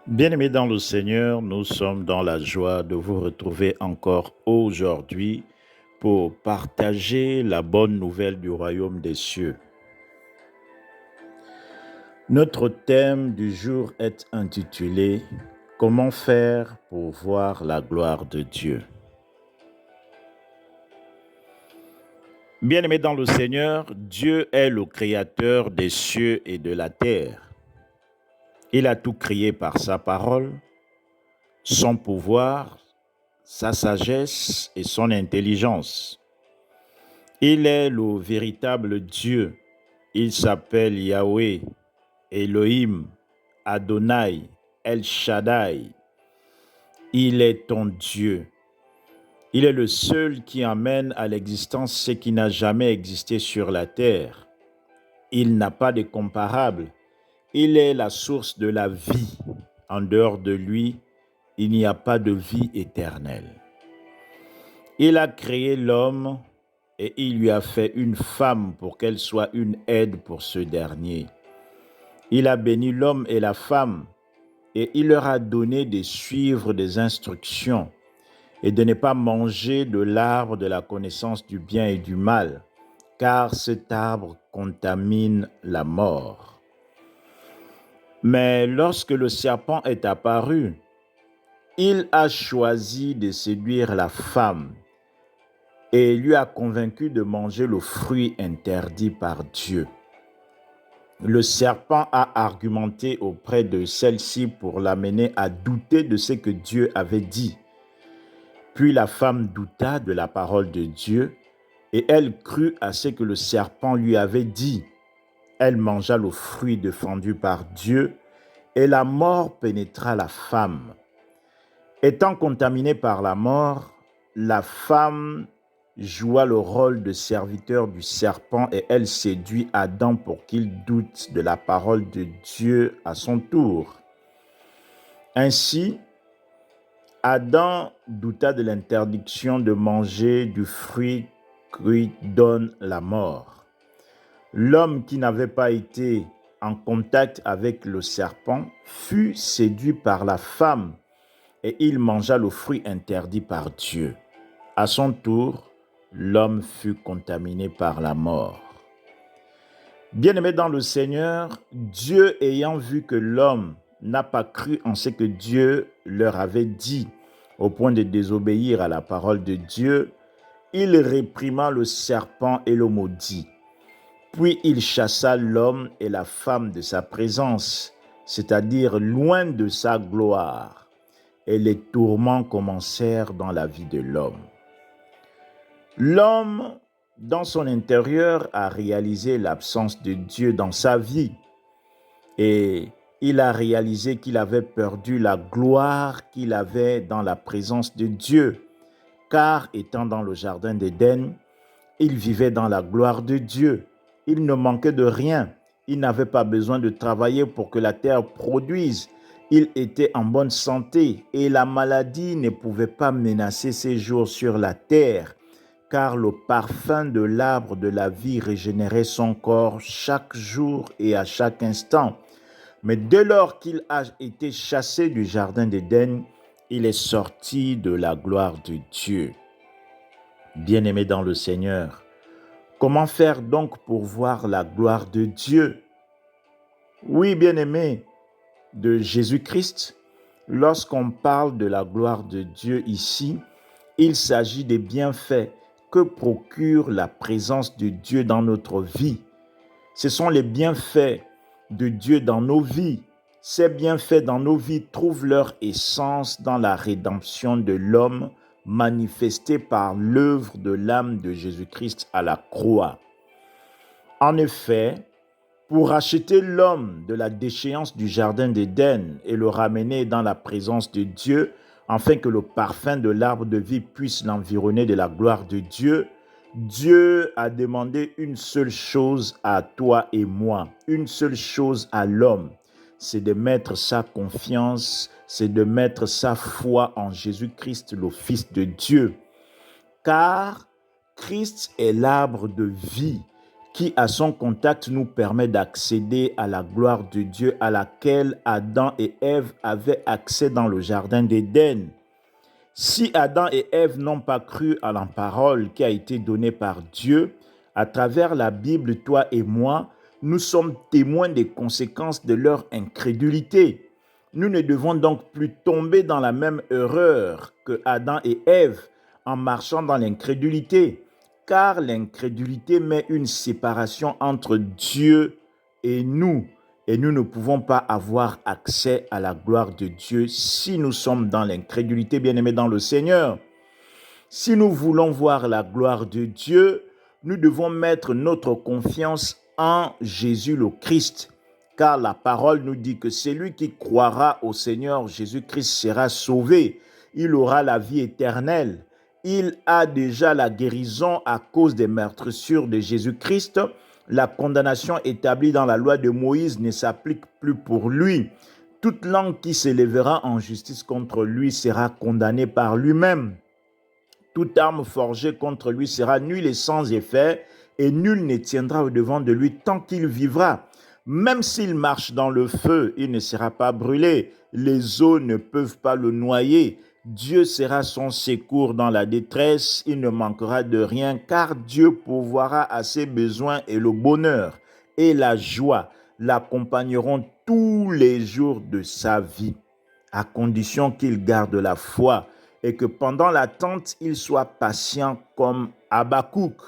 Bien-aimés dans le Seigneur, nous sommes dans la joie de vous retrouver encore aujourd'hui pour partager la bonne nouvelle du royaume des cieux. Notre thème du jour est intitulé « Comment faire pour voir la gloire de Dieu ?» Bien-aimés dans le Seigneur, Dieu est le créateur des cieux et de la terre. Il a tout créé par sa parole, son pouvoir, sa sagesse et son intelligence. Il est le véritable Dieu. Il s'appelle Yahweh, Elohim, Adonai, El Shaddai. Il est ton Dieu. Il est le seul qui amène à l'existence ce qui n'a jamais existé sur la terre. Il n'a pas de comparable. Il est la source de la vie. En dehors de lui, il n'y a pas de vie éternelle. Il a créé l'homme et il lui a fait une femme pour qu'elle soit une aide pour ce dernier. Il a béni l'homme et la femme et il leur a donné de suivre des instructions et de ne pas manger de l'arbre de la connaissance du bien et du mal, car cet arbre contamine la mort. Mais lorsque le serpent est apparu, il a choisi de séduire la femme et lui a convaincu de manger le fruit interdit par Dieu. Le serpent a argumenté auprès de celle-ci pour l'amener à douter de ce que Dieu avait dit. Puis la femme douta de la parole de Dieu et elle crut à ce que le serpent lui avait dit. Elle mangea le fruit défendu par Dieu et la mort pénétra la femme. Étant contaminée par la mort, la femme joua le rôle de serviteur du serpent et elle séduit Adam pour qu'il doute de la parole de Dieu à son tour. Ainsi, Adam douta de l'interdiction de manger du fruit qui donne la mort. L'homme qui n'avait pas été en contact avec le serpent fut séduit par la femme et il mangea le fruit interdit par Dieu. À son tour, l'homme fut contaminé par la mort. Bien-aimé dans le Seigneur, Dieu ayant vu que l'homme n'a pas cru en ce que Dieu leur avait dit, au point de désobéir à la parole de Dieu, il réprima le serpent et le maudit. Puis il chassa l'homme et la femme de sa présence, c'est-à-dire loin de sa gloire, et les tourments commencèrent dans la vie de l'homme. L'homme, dans son intérieur, a réalisé l'absence de Dieu dans sa vie et il a réalisé qu'il avait perdu la gloire qu'il avait dans la présence de Dieu, car étant dans le jardin d'Éden, il vivait dans la gloire de Dieu. Il ne manquait de rien. Il n'avait pas besoin de travailler pour que la terre produise. Il était en bonne santé et la maladie ne pouvait pas menacer ses jours sur la terre, car le parfum de l'arbre de la vie régénérait son corps chaque jour et à chaque instant. Mais dès lors qu'il a été chassé du jardin d'Éden, il est sorti de la gloire de Dieu. Bien-aimé dans le Seigneur, comment faire donc pour voir la gloire de Dieu? Oui, bien-aimé de Jésus-Christ, lorsqu'on parle de la gloire de Dieu ici, il s'agit des bienfaits que procure la présence de Dieu dans notre vie. Ce sont les bienfaits de Dieu dans nos vies. Ces bienfaits dans nos vies trouvent leur essence dans la rédemption de l'homme manifestée par l'œuvre de l'âme de Jésus-Christ à la croix. En effet, pour racheter l'homme de la déchéance du jardin d'Éden et le ramener dans la présence de Dieu, afin que le parfum de l'arbre de vie puisse l'environner de la gloire de Dieu, Dieu a demandé une seule chose à toi et moi, une seule chose à l'homme, c'est de mettre sa confiance, c'est de mettre sa foi en Jésus-Christ, le Fils de Dieu. Car Christ est l'arbre de vie qui à son contact nous permet d'accéder à la gloire de Dieu à laquelle Adam et Ève avaient accès dans le jardin d'Éden. Si Adam et Ève n'ont pas cru à la parole qui a été donnée par Dieu, à travers la Bible, toi et moi, nous sommes témoins des conséquences de leur incrédulité. Nous ne devons donc plus tomber dans la même erreur que Adam et Ève en marchant dans l'incrédulité, car l'incrédulité met une séparation entre Dieu et nous ne pouvons pas avoir accès à la gloire de Dieu si nous sommes dans l'incrédulité, bien-aimés dans le Seigneur. Si nous voulons voir la gloire de Dieu, nous devons mettre notre confiance en Jésus le Christ, car la parole nous dit que celui qui croira au Seigneur Jésus-Christ sera sauvé. Il aura la vie éternelle. Il a déjà la guérison à cause des meurtrissures de Jésus-Christ. La condamnation établie dans la loi de Moïse ne s'applique plus pour lui. Toute langue qui s'élèvera en justice contre lui sera condamnée par lui-même. Toute arme forgée contre lui sera nulle et sans effet, et nul ne tiendra au-devant de lui tant qu'il vivra. Même s'il marche dans le feu, il ne sera pas brûlé. Les eaux ne peuvent pas le noyer. Dieu sera son secours dans la détresse, il ne manquera de rien, car Dieu pourvoira à ses besoins et le bonheur et la joie l'accompagneront tous les jours de sa vie, à condition qu'il garde la foi et que pendant l'attente, il soit patient comme Habakkuk.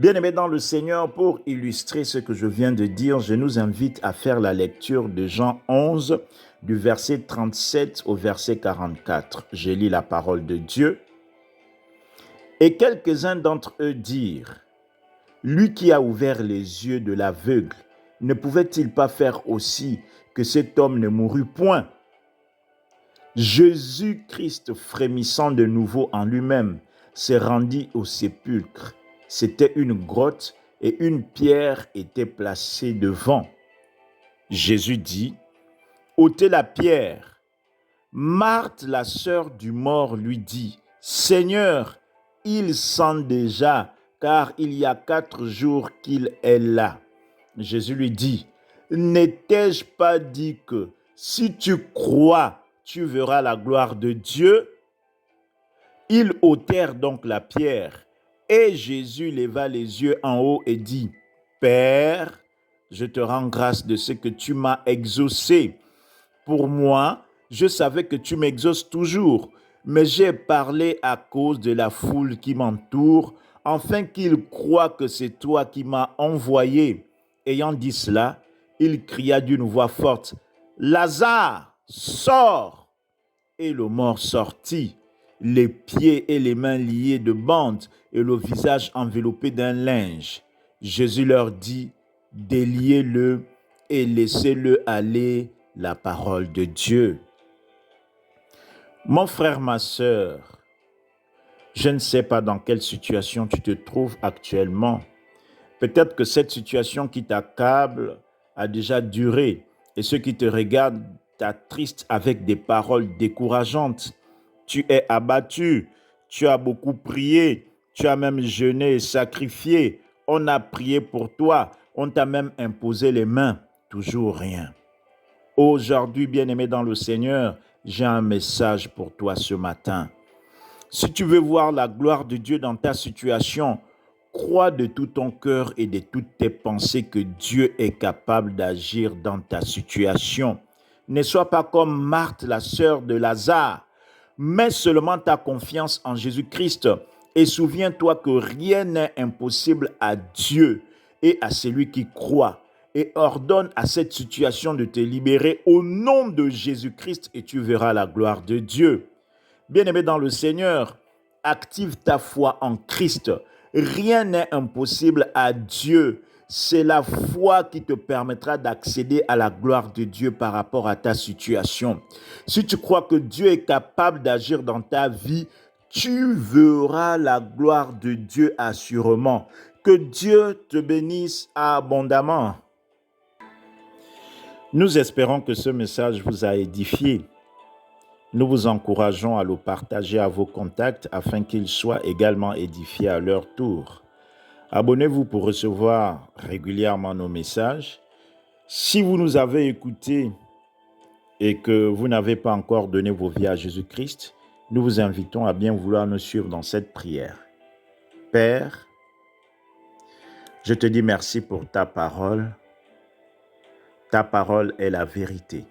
Bien-aimés dans le Seigneur, pour illustrer ce que je viens de dire, je nous invite à faire la lecture de Jean 11, du verset 37 au verset 44. Je lis la parole de Dieu. Et quelques-uns d'entre eux dirent, « Lui qui a ouvert les yeux de l'aveugle, ne pouvait-il pas faire aussi que cet homme ne mourût point ?» Jésus-Christ, frémissant de nouveau en lui-même, se rendit au sépulcre. C'était une grotte et une pierre était placée devant. Jésus dit, « ôtez la pierre. » Marthe, la sœur du mort, lui dit, « Seigneur, il sent déjà, car il y a 4 jours qu'il est là. » Jésus lui dit, « N'ai-je pas dit que si tu crois, tu verras la gloire de Dieu? » Ils ôtèrent donc la pierre, et Jésus leva les yeux en haut et dit, « Père, je te rends grâce de ce que tu m'as exaucé. Pour moi, je savais que tu m'exauces toujours, mais j'ai parlé à cause de la foule qui m'entoure, afin qu'ils croient que c'est toi qui m'as envoyé. » Ayant dit cela, il cria d'une voix forte, « Lazare, sors !» Et le mort sortit, les pieds et les mains liés de bandes et le visage enveloppé d'un linge. Jésus leur dit, « Déliez-le et laissez-le aller. » La parole de Dieu. Mon frère, ma sœur, je ne sais pas dans quelle situation tu te trouves actuellement. Peut-être que cette situation qui t'accable a déjà duré et ceux qui te regardent t'attristent avec des paroles décourageantes. Tu es abattu, tu as beaucoup prié, tu as même jeûné et sacrifié. On a prié pour toi, on t'a même imposé les mains, toujours rien. Aujourd'hui, bien-aimé dans le Seigneur, j'ai un message pour toi ce matin. Si tu veux voir la gloire de Dieu dans ta situation, crois de tout ton cœur et de toutes tes pensées que Dieu est capable d'agir dans ta situation. Ne sois pas comme Marthe, la sœur de Lazare. Mets seulement ta confiance en Jésus-Christ et souviens-toi que rien n'est impossible à Dieu et à celui qui croit. Et ordonne à cette situation de te libérer au nom de Jésus-Christ et tu verras la gloire de Dieu. Bien-aimé dans le Seigneur, active ta foi en Christ. Rien n'est impossible à Dieu. C'est la foi qui te permettra d'accéder à la gloire de Dieu par rapport à ta situation. Si tu crois que Dieu est capable d'agir dans ta vie, tu verras la gloire de Dieu assurément. Que Dieu te bénisse abondamment. Nous espérons que ce message vous a édifié. Nous vous encourageons à le partager à vos contacts afin qu'ils soient également édifiés à leur tour. Abonnez-vous pour recevoir régulièrement nos messages. Si vous nous avez écoutés et que vous n'avez pas encore donné vos vies à Jésus-Christ, nous vous invitons à bien vouloir nous suivre dans cette prière. Père, je te dis merci pour ta parole. Ta parole est la vérité.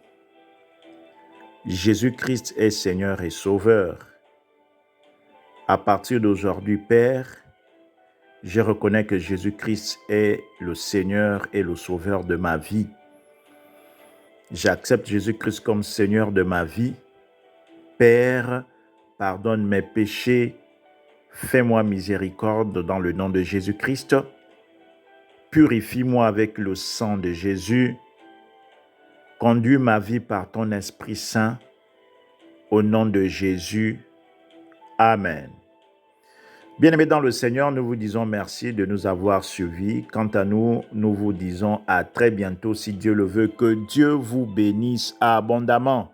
Jésus-Christ est Seigneur et Sauveur. À partir d'aujourd'hui, Père, je reconnais que Jésus-Christ est le Seigneur et le Sauveur de ma vie. J'accepte Jésus-Christ comme Seigneur de ma vie. Père, pardonne mes péchés. Fais-moi miséricorde dans le nom de Jésus-Christ. Purifie-moi avec le sang de Jésus. Conduis ma vie par ton Esprit Saint. Au nom de Jésus. Amen. Bien-aimés dans le Seigneur, nous vous disons merci de nous avoir suivis. Quant à nous, nous vous disons à très bientôt si Dieu le veut. Que Dieu vous bénisse abondamment.